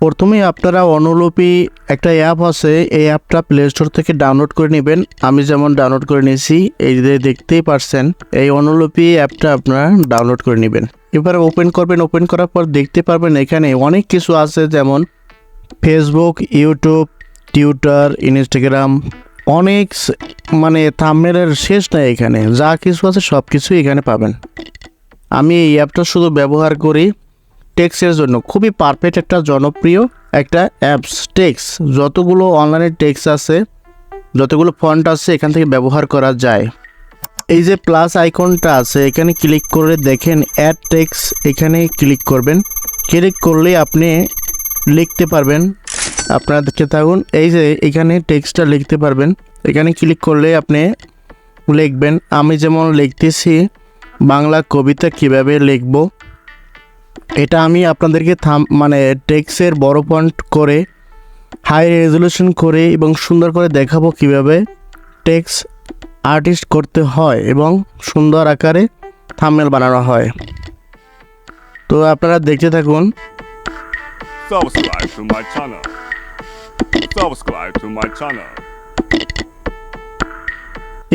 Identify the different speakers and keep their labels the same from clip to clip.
Speaker 1: প্রথমেই আপনারা অনুলিপি একটা অ্যাপ আছে, এই অ্যাপটা প্লে স্টোর থেকে ডাউনলোড করে নেবেন। আমি যেমন ডাউনলোড করে নিয়েছি, এই যে দেখতেই পারছেন, এই অনুলিপি অ্যাপটা আপনারা ডাউনলোড করে নেবেন। এবার ওপেন করবেন, ওপেন করার পর দেখতে পারবেন এখানে অনেক কিছু আছে, যেমন ফেসবুক, ইউটিউব, টুইটার, ইনস্টাগ্রাম, অনেক মানে থাম্বনেলের শেষ নাই। এখানে যা কিছু আছে সব কিছুই এখানে পাবেন। আমি এই অ্যাপটা শুধু ব্যবহার করি টেক্সের জন্য। খুবই পারফেক্ট একটা জনপ্রিয় একটা অ্যাপস। টেক্স যতগুলো অনলাইনে টেক্স আছে, যতগুলো ফন্ট আছে, এখান থেকে ব্যবহার করা যায়। এই যে প্লাস আইকনটা আছে, এখানে ক্লিক করে দেখেন অ্যাড টেক্স, এখানে ক্লিক করবেন। ক্লিক করলে আপনি লিখতে পারবেন। আপনারা দেখতে থাকুন, এই যে এখানে টেক্সটটা লিখতে পারবেন। এখানে ক্লিক করলে আপনি লিখবেন। আমি যেমন লিখতেছি, বাংলা কবিতা কিভাবে লিখব, এটা আমি আপনাদেরকে মানে টেক্সের বড় ফন্ট করে, হাই রেজলিউশন করে এবং সুন্দর করে দেখাবো কিভাবে টেক্স আর্টিস্ট করতে হয় এবং সুন্দর আকারে থাম্বনেল বানানো হয়। তো আপনারা দেখতে থাকুন।
Speaker 2: Subscribe to my channel. Subscribe to my channel.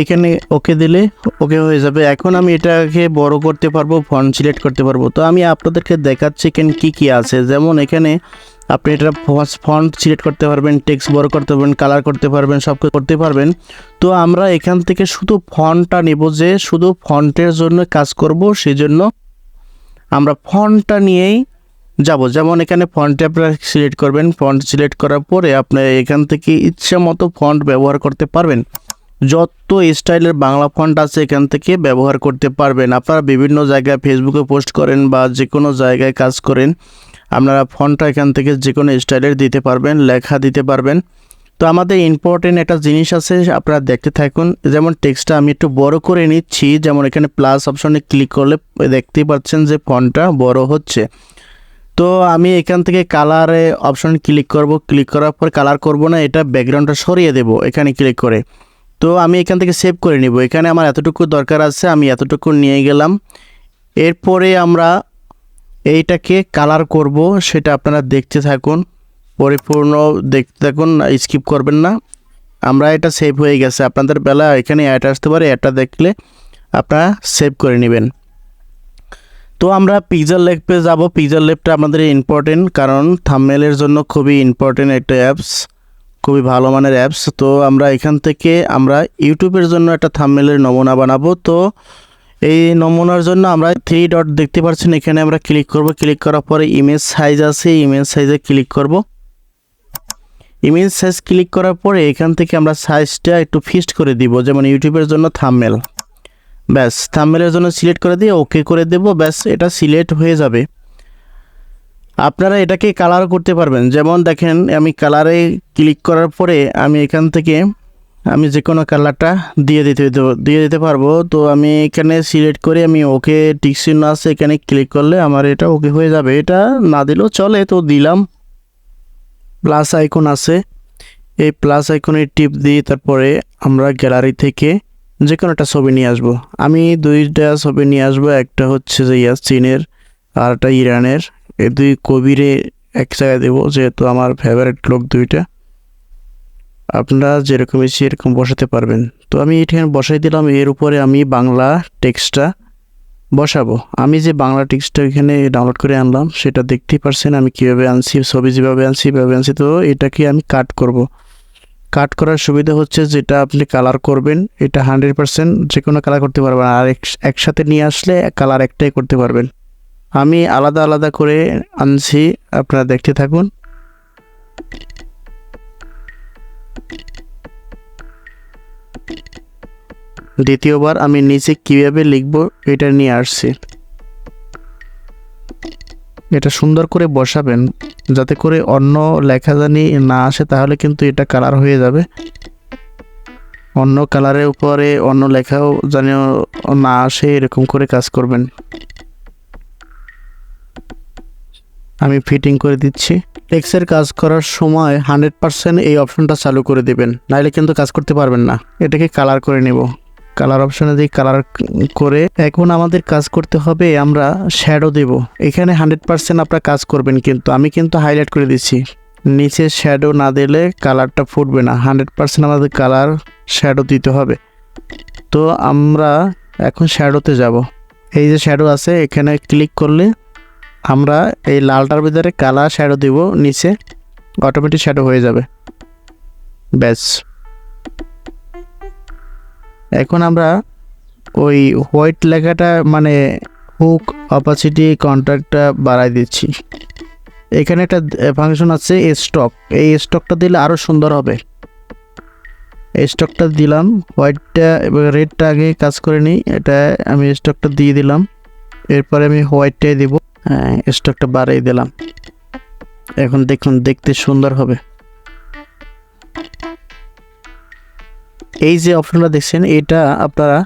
Speaker 1: এখানে ওকে দিলে ওকে হয়ে যাবে। এখন আমি এটাকে বড় করতে পারবো, ফন্ট সিলেক্ট করতে পারবো। তো আমি আপনাদেরকে দেখাচ্ছি এখানে কী আছে। যেমন এখানে আপনি এটা ফন্ট সিলেক্ট করতে পারবেন, টেক্সট বড় করতে পারবেন, কালার করতে পারবেন, সব করতে পারবেন। তো আমরা এখান থেকে শুধু ফন্টটা নেব, যে শুধু ফন্টের জন্য কাজ করব, সেই জন্য আমরা ফন্টটা নিয়েই যাব। যেমন এখানে ফন্টে আপনারা সিলেক্ট করবেন। ফন্ট সিলেক্ট করার পরে আপনি এখান থেকে ইচ্ছা মতো ফন্ট ব্যবহার করতে পারবেন। যত স্টাইলের বাংলা ফন্ট আছে এখান থেকে ব্যবহার করতে পারবেন। আপনারা বিভিন্ন জায়গায় ফেসবুকে পোস্ট করেন বা যে কোনো জায়গায় কাজ করেন, আপনারা ফন্টটা এখান থেকে যে কোনো স্টাইলের দিতে পারবেন, লেখা দিতে পারবেন। তো আমাদের ইম্পর্টেন্ট একটা জিনিস আছে, আপনারা দেখতে থাকুন। যেমন টেক্সটটা আমি একটু বড় করে নিচ্ছি। যেমন এখানে প্লাস অপশনে ক্লিক করলে দেখতেই পাচ্ছেন যে ফন্টটা বড় হচ্ছে। তো আমি এখান থেকে কালারে অপশন ক্লিক করব। ক্লিক করার পর কালার করব না, এটা ব্যাকগ্রাউন্ডটা সরিয়ে দেব এখানে ক্লিক করে। তো আমি এখান থেকে সেভ করে নিব। এখানে আমার এতটুকু দরকার আছে, আমি এতটুকু নিয়ে গেলাম। এরপরে আমরা এইটাকে কালার করব, সেটা আপনারা দেখতে থাকুন, পরিপূর্ণ দেখতে থাকুন, স্কিপ করবেন না। আমরা এটা সেভ হয়ে গেছে। আপনাদের বেলা এখানে অ্যাড আসতে পারে, এটা দেখলে আপনারা সেভ করে নেবেন। তো আমরা পিকচার ল্যাবে যাব। পিকচার ল্যাবটা আমাদের ইম্পর্টেন্ট, কারণ থাম্বনেলের জন্য খুবই ইম্পর্টেন্ট একটা অ্যাপস, খুবই ভালো মানের অ্যাপস। তো আমরা এখান থেকে আমরা ইউটিউবের জন্য একটা থাম্বনেলের নমুনা বানাবো। তো এই নমুনার জন্য আমরা 3 ডট দেখতে পাচ্ছেন, এখানে আমরা ক্লিক করব। ক্লিক করার পরে ইমেজ সাইজ আছে, ইমেজ সাইজে ক্লিক করব। ইমেজ সাইজ ক্লিক করার পরে এখান থেকে আমরা সাইজটা একটু ফিক্সড করে দিব, যেমন ইউটিউবের জন্য থাম্বনেল। ব্যাস, থাম্বনেলের জন্য সিলেক্ট করে দিয়ে ওকে করে দেব। ব্যাস, এটা সিলেক্ট হয়ে যাবে। আপনারা এটাকে কালার করতে পারবেন। যেমন দেখেন, আমি কালারে ক্লিক করার পরে আমি এখান থেকে আমি যে কোনো কালারটা দিয়ে দিতে পারবো। তো আমি এখানে সিলেক্ট করে আমি ওকে টিক চিহ্ন আছে, এখানে ক্লিক করলে আমার এটা ওকে হয়ে যাবে। এটা না দিলেও চলে, তো দিলাম। প্লাস আইকন আছে, এই প্লাস আইকনে টিপ দিই। তারপরে আমরা গ্যালারি থেকে যে কোনো একটা ছবি নিয়ে আসবো। আমি 2টা ছবি নিয়ে আসবো, একটা হচ্ছে যে চীনের আর একটা ইরানের। এই 2 কবিরে এক জায়গায় দেবো, যেহেতু আমার ফেভারিট লোক 2টা। আপনারা যেরকম ইচ্ছে এরকম বসাতে পারবেন। তো আমি এখানে বসাই দিলাম। এর উপরে আমি বাংলা টেক্সটটা বসাবো। আমি যে বাংলা টেক্সটটা এখানে ডাউনলোড করে আনলাম, সেটা দেখতেই পারছেন আমি কীভাবে আনছি, ছবি যেভাবে আনছি তো এটাকে আমি কাট করব। কাট করার সুবিধা হচ্ছে, যেটা আপনি কালার করবেন এটা 100% যে কোনো কালার করতে পারবেন, আর একসাথে নিয়ে আসলে কালার একটাই করতে পারবেন। আমি আলাদা আলাদা করে আনছি, আপনারা দেখতে থাকুন। দ্বিতীয়বার আমি নিচে কিভাবে লিখব এটা নিয়ে আসছি। এটা সুন্দর করে বসাবেন, যাতে করে অন্য লেখা জানি না আসে, তাহলে কিন্তু এটা কালার হয়ে যাবে। অন্য কালারের উপরে অন্য লেখাও জানি না আসে, এরকম করে কাজ করবেন। আমি ফিটিং করে দিচ্ছি। টেক্সটের কাজ করার সময় 100% এই অপশনটা চালু করে দেবেন, নাহলে কিন্তু কাজ করতে পারবেন না। এটাকে কালার করে নেব। কালার অপশনে দিয়ে কালার করে এখন আমাদের কাজ করতে হবে, আমরা শ্যাডো দেব। এখানে 100% আপনারা কাজ করবেন, কিন্তু আমি কিন্তু হাইলাইট করে দিচ্ছি, নিচে শ্যাডো না দিলে কালারটা ফুটবে না। 100% আমাদের কালার শ্যাডো দিতে হবে। তো আমরা এখন শ্যাডোতে যাব। এই যে শ্যাডো আছে, এখানে ক্লিক করলে আমরা এই লালটার ভিতরে কালার শ্যাডো দিব, নিচে অটোমেটিক শ্যাডো হয়ে যাবে। ব্যাস, এখন আমরা ওই হোয়াইট লেখাটা মানে হুক অপাসিটি কন্ট্রাক্টটা বাড়াই দিচ্ছি। এখানে একটা ফাংশন আছে স্টক, এই স্টকটা দিলে আরও সুন্দর হবে। এই স্টকটা দিলাম, হোয়াইটটা এবার রেডটা আগে কাজ করে নিই, এটা আমি স্টকটা দিয়ে দিলাম। এরপরে আমি হোয়াইটটাই দিব, স্টকটা বাড়াই দিলাম। এখন দেখুন দেখতে সুন্দর হবে। এই যে অপশনটা দেখছেন, এটা আপনারা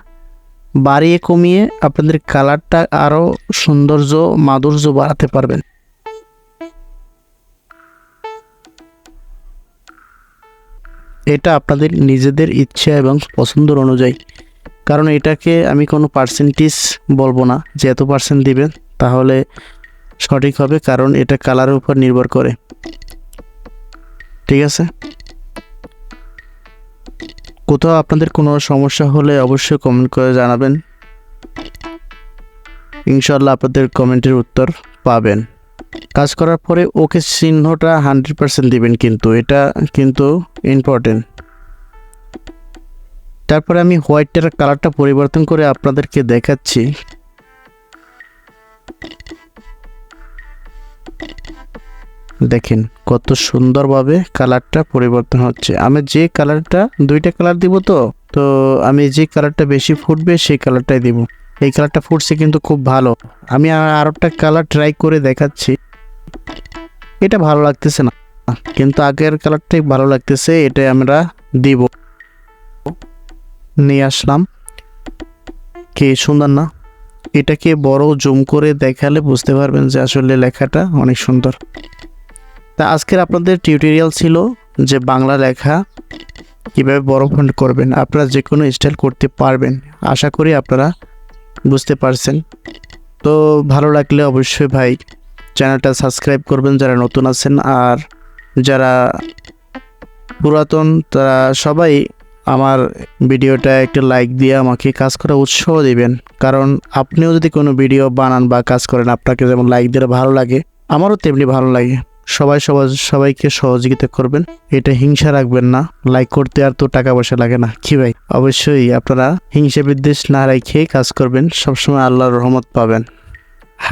Speaker 1: বাড়িয়ে কমিয়ে আপনাদের কালারটা আরও সৌন্দর্য মাধুর্য বাড়াতে পারবেন। এটা আপনাদের নিজেদের ইচ্ছা এবং পছন্দের অনুযায়ী, কারণ এটাকে আমি কোনো পার্সেন্টেজ বলবো না যে এত পার্সেন্ট দিবেন তাহলে সঠিক হবে, কারণ এটা কালারের উপর নির্ভর করে। ঠিক আছে, কোথাও আপনাদের কোনো সমস্যা হলে অবশ্যই কমেন্ট করে জানাবেন, ইনশাল্লাহ আপনাদের কমেন্টের উত্তর পাবেন। কাজ করার পরে ওকে চিহ্নটা 100% দিবেন, কিন্তু এটা কিন্তু ইম্পর্টেন্ট। তারপরে আমি হোয়াইটটার কালারটা পরিবর্তন করে আপনাদেরকে দেখাচ্ছি। দেখেন কত সুন্দরভাবে কালারটা পরিবর্তন হচ্ছে। আমি যে কালারটা, দুইটা কালার দিব, তো আমি যে কালারটা বেশি ফুটবে সেই কালারটাই দিব। এই কালারটা ফুটছে কিন্তু খুব ভালো। আমি আর একটা কালার ট্রাই করে দেখাচ্ছি, এটা ভালো লাগতেছে না, কিন্তু আগের কালারটাই ভালো লাগতেছে, এটাই আমরা দিব। নিয়ে আসলাম, কি সুন্দর না? এটাকে বড় জুম করে দেখালে বুঝতে পারবেন যে আসলে লেখাটা অনেক সুন্দর। তা আজকের আপনাদের টিউটোরিয়াল ছিল যে বাংলা লেখা কীভাবে বড় ফন্ট করবেন। আপনারা যে কোনো স্টাইল করতে পারবেন, আশা করি আপনারা বুঝতে পারছেন। তো ভালো লাগলে অবশ্যই ভাই চ্যানেলটা সাবস্ক্রাইব করবেন যারা নতুন আছেন, আর যারা পুরাতন তারা সবাই আমার ভিডিওটা একটা লাইক দিয়ে আমাকে কাজ করা উৎসাহ দিবেন। কারণ আপনিও যদি কোনো ভিডিও বানান বা কাজ করেন, আপনাকে যেমন লাইক দিলে ভালো লাগে, আমারও তেমনি ভালো লাগে। সবাইকে সহযোগিতা করবেন, এটা হিংসা রাখবেন না। লাইক করতে আর তো টাকা পয়সা লাগে না, কি ভাই? অবশ্যই আপনারা হিংসা বিদ্বেষ না রেখে কাজ করবেন, সবসময় আল্লাহর রহমত পাবেন।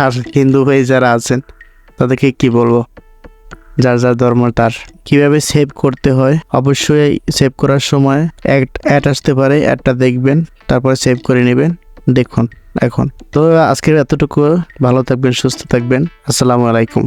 Speaker 1: আর হিন্দু হয়ে যারা আছেন তাদেরকে কি বলবো, যার যার ধর্ম তার। কিভাবে সেভ করতে হয়, অবশ্যই সেভ করার সময় অ্যাড আসতে পারে, অ্যাডটা দেখবেন, তারপরে সেভ করে নেবেন। দেখুন এখন তো আজকের এতটুকু, ভালো থাকবেন, সুস্থ থাকবেন, আসসালামু আলাইকুম।